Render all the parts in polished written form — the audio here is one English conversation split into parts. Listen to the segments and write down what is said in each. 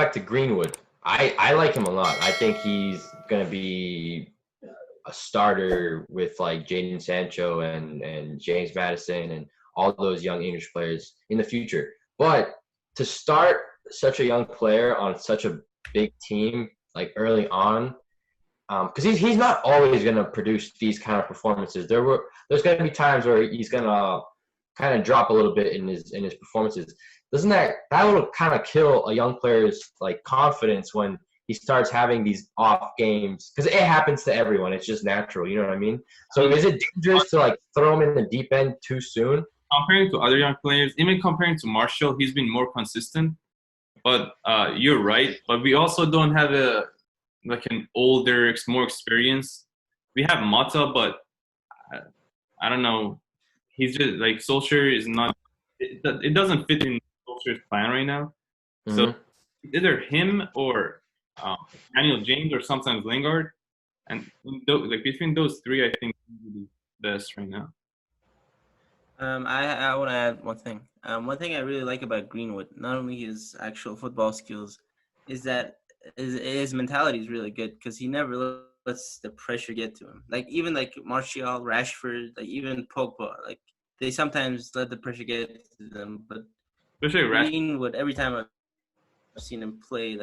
back to Greenwood. I like him a lot. I think he's going to be a starter with like Jadon Sancho and James Maddison and all those young English players in the future. But to start such a young player on such a big team like early on, because he's not always going to produce these kind of performances. There's going to be times where he's going to kind of drop a little bit in his performances. Doesn't that will kind of kill a young player's like confidence when he starts having these off games? Because it happens to everyone. It's just natural. You know what I mean? So is it dangerous to like throw him in the deep end too soon? Comparing to other young players, even comparing to Martial, he's been more consistent. But you're right. But we also don't have an older, more experience. We have Mata, but I don't know. He's just like Solskjaer is not. It doesn't fit in Solskjaer's plan right now. Mm-hmm. So either him or Daniel James or sometimes Lingard, and like between those three, I think he's the best right now. I want to add one thing. One thing I really like about Greenwood, not only his actual football skills, is that his mentality is really good because he never lets the pressure get to him. Like even like Martial, Rashford, like even Pogba, like they sometimes let the pressure get to them. But especially Greenwood, every time I've seen him play,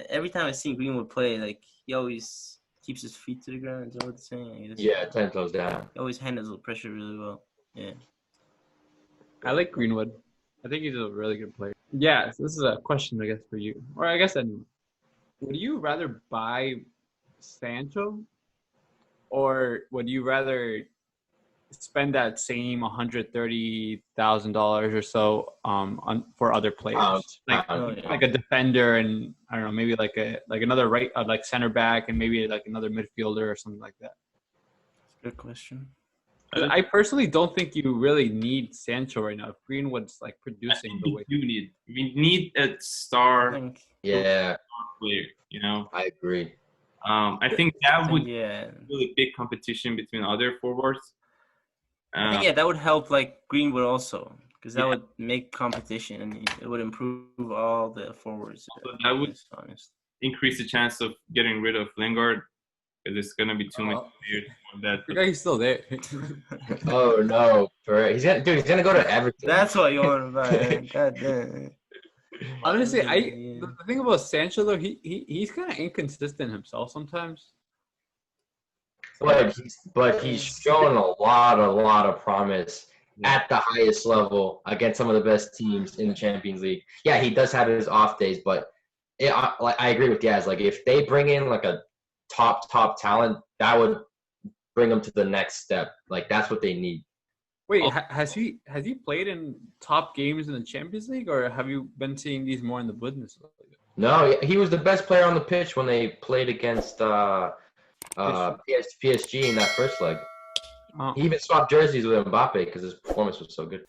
every time I've seen Greenwood play, like he always keeps his feet to the ground. Is that what they're saying? Yeah, 10 toes down. He always handles the pressure really well. Yeah. I like Greenwood. I think he's a really good player. Yeah, so this is a question, I guess, for you. Or I guess anyone. Would you rather buy Sancho or would you rather spend that same $130,000 or so for other players? Like a defender and I don't know, maybe like another right like center back and maybe like another midfielder or something like that. Good question. I personally don't think you really need Sancho right now. If Greenwood's like producing the way we need a star. Yeah, player. You know, I agree. I think that would really big competition between other forwards. I think that would help like Greenwood also because that would make competition and it would improve all the forwards. Also, that would increase the chance of getting rid of Lingard. Because it's gonna be too much weird for that. The guy's still there. Oh no, he's gonna go to Everton. That's what you want to buy. God damn. Honestly, the thing about Sancho though, he's kind of inconsistent himself sometimes. But he's shown a lot of promise at the highest level against some of the best teams in the Champions League. Yeah, he does have his off days, but I agree with Yaz. Like if they bring in like a top talent, that would bring them to the next step. Like that's what they need. Wait, has he played in top games in the Champions League, or have you been seeing these more in the Bundesliga? No, he was the best player on the pitch when they played against PSG in that first leg. He even swapped jerseys with Mbappe because his performance was so good.